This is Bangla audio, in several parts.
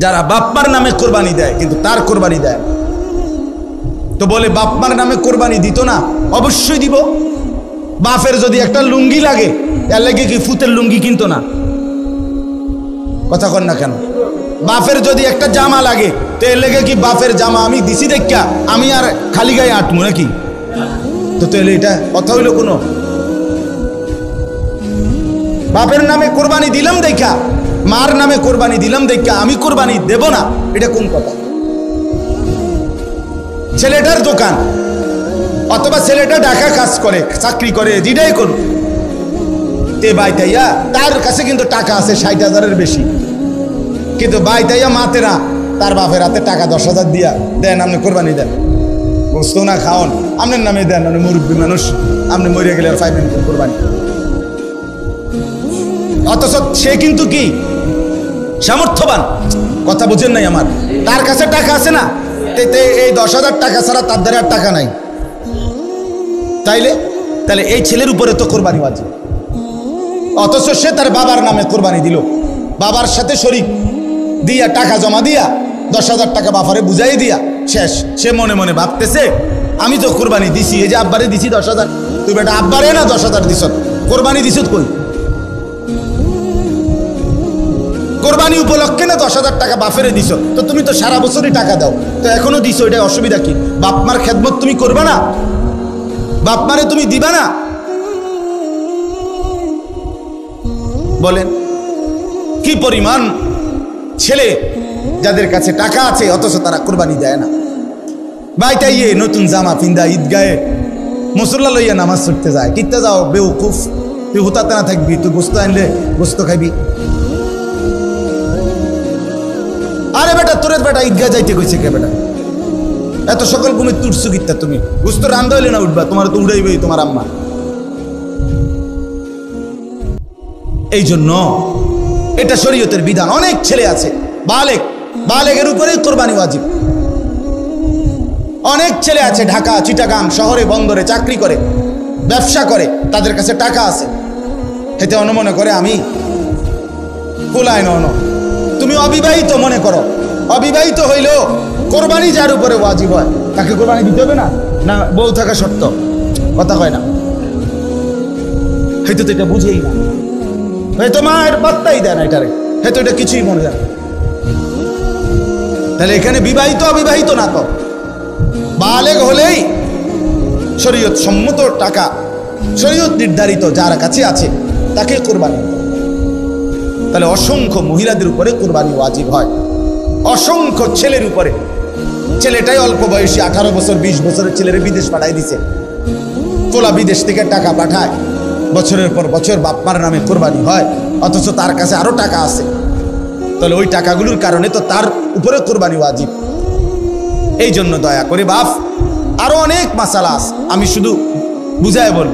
যারা বাপ্পার নামে কোরবানি দেয় কিন্তু তার কোরবানি দেয় না। তো বলে বাপ্পার নামে কোরবানি দিত না, অবশ্যই দিব। বাপের যদি একটা লুঙ্গি লাগে এর লাগে কি ফুতের লুঙ্গি কিনতো না? কথা কন না কেন? বাপের যদি একটা জামা লাগে তো এর লেগে কি বাপের জামা আমি দিছি দেখা আমি আর খালি গায়ে আটমু নাকি? তো তাহলে এটা কথা হইলো কোনো? বাপের নামে কোরবানি দিলাম দেখা, মার নামে কোরবানি দিলাম দেখা আমি কোরবানি দেব না, এটা কোন কথা? ছেলেটার দোকান অথবা ছেলেটা ঢাকা কাজ করে, চাকরি করে, যেটাই করুক, তে বাইতাইয়া তার কাছে কিন্তু টাকা আছে 60,000-এর বেশি, কিন্তু বাইতাইয়া মাতে না, তার বাপের হাতে টাকা 10,000 দিয়া দেন আপনি কোরবানি দেন, বুঝতো না খাওন আপনার নামে দেন, আপনি মুরব্বী মানুষ, আপনি মরে গেলে আর পাইবেন কোরবানি। অথচ সে কিন্তু কি সামর্থ্যবান, কথা বুঝেন নাই আমার, তার কাছে টাকা আছে না, এই 10,000 টাকা ছাড়া তার দ্বারা আর টাকা নাই। তাহলে এই ছেলের উপরে তো কোরবানি ওয়াজিব। অথচ সে তার বাবার নামে কোরবানি দিল, বাবার সাথে শরীক দিয়া টাকা জমা দিয়া 10,000 টাকা বাবারে বুঝাই দিয়া শেষ। সে মনে মনে ভাবতেছে আমি তো কোরবানি দিছি, এই যে আব্বারে দিছি 10,000, তুই বেটা আব্বারে না 10,000 দিছ, কোরবানি দিছ কই? কোরবানি উপলক্ষে না 10,000 টাকা বাপেরে দিছ, তো তুমি তো সারা বছরই টাকা দাও, তো এখনো দিছো, এটা অসুবিধা কি? বাপমার খেদমত তুমি করবা না? বাপমারে তুমি দিবা না? বলেন কি পরিমাণ ছেলে যাদের কাছে টাকা আছে অথচ তারা কোরবানি দেয় না। বাইটাইয়ে নতুন জামা পিন্দা ঈদগাহে মুসল্লা লইয়া নামাজ পড়তে যায়, কিনতে যাও বেউকুফ, তুই হুতাতে না থাকবি, তুই গোস্ত আনলে গোস্ত খাইবি। আরে বেটা তোরের বেটা ঈদগাহ যাইতে কইছে কে বেটা? এত সকল ঘুমে তুটছু কিত্তা তুমি? গোস্ত রান্ধা হইলে না উঠবা, তোমার তো উড়াইবেই তোমার আম্মা। এই জন্য এটা শরীয়তের বিধান। অনেক ছেলে আছে বালেগের উপরে কোরবানি ওয়াজিব। অনেক ছেলে আছে ঢাকা, চিটাগাং শহরে, বন্দরে চাকরি করে, ব্যবসা করে, তাদের কাছে টাকা আছে, এতে মনে করে আমি কুলায় ন। তুমি অবিবাহিত মনে করো, অবিবাহিত হইলেও কোরবানি যার উপরে ওয়াজিব হয় তাকে কোরবানি দিতে হবে না? না বউ থাকা শর্ত? কথা হয় না, হয়তো তো এটা বুঝেই না, হয়তো মায়ের পাত্তাই দেয় না এটারে, হয়তো এটা কিছুই মনে যায় না। তাহলে এখানে বিবাহিত অবিবাহিত না, তো বালেগ হলেই শরীয়ত সম্মত টাকা, শরীয়ত নির্ধারিত যার কাছে আছে তাকে কোরবানি। তাহলে অসংখ্য মহিলাদের উপরে কোরবানি ওয়াজিব হয়, অসংখ্য ছেলের উপরে। ছেলেটাই অল্প বয়সী 18 বছর 20 বছরের ছেলের বিদেশ পাঠাই দিছে, তোলা বিদেশ থেকে টাকা পাঠায়, বছরের পর বছর বাপ্পার নামে কোরবানি হয়, অথচ তার কাছে আরো টাকা আছে। তাহলে ওই টাকাগুলোর কারণে তো তার উপরে কোরবানি ওয়াজিব। এই জন্য দয়া করে বাপ, আরো অনেক মাসালা আছে, আমি শুধু বুঝায় বলব।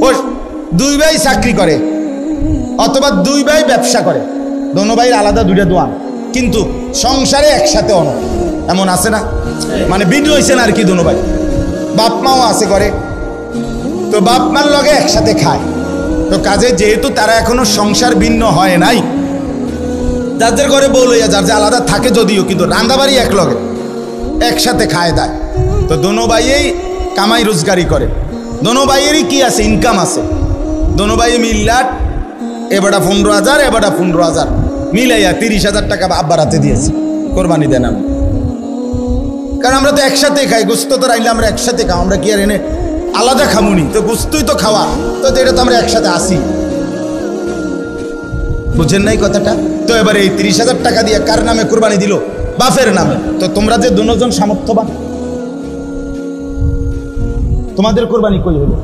ও 2 ভাই চাকরি করে অথবা 2 ভাই ব্যবসা করে, দোনো ভাইয়ের আলাদা 2টা দোয়ান, কিন্তু সংসারে একসাথে অন, এমন আছে না? মানে ভিন্ন হয়েছে না আর কি, দোনো ভাই বাপ মাও আছে করে, তো বাপ মার লগে একসাথে খায়। তো কাজে যেহেতু তারা এখনো সংসার ভিন্ন হয় নাই, যাদের ঘরে বউ লইয়া যার যে আলাদা থাকে যদিও, কিন্তু রান্দাবাড়ি এক লগে একসাথে খায় দেয়। তো দোনো ভাইয়েই কামাই রোজগারি করে, দোনো ভাইয়েরই কি আছে, ইনকাম আছে। দোনো ভাই মিল্লাট, এবারটা 15,000, এবারটা 15,000 মিলাইয়া 30,000 টাকা আব্বার হাতে দিয়েছি, কোরবানি দেন আমি। কারণ আমরা তো একসাথে খাই, গোস্ত তো রাইলে আমরা একসাথে খাও, আমরা কি আর এনে আলাদা খামুনি? তো গোস্তই তো খাওয়া, তো এটা তো আমরা একসাথে আসি, বুঝেন নাই কথাটা? তো এবারে এই 30,000 টাকা দিয়ে কার নামে কোরবানি দিল? বাপের নামে। তো তোমরা যে দুজন সামর্থ্যবান, তোমাদের কোরবানি কই হলো?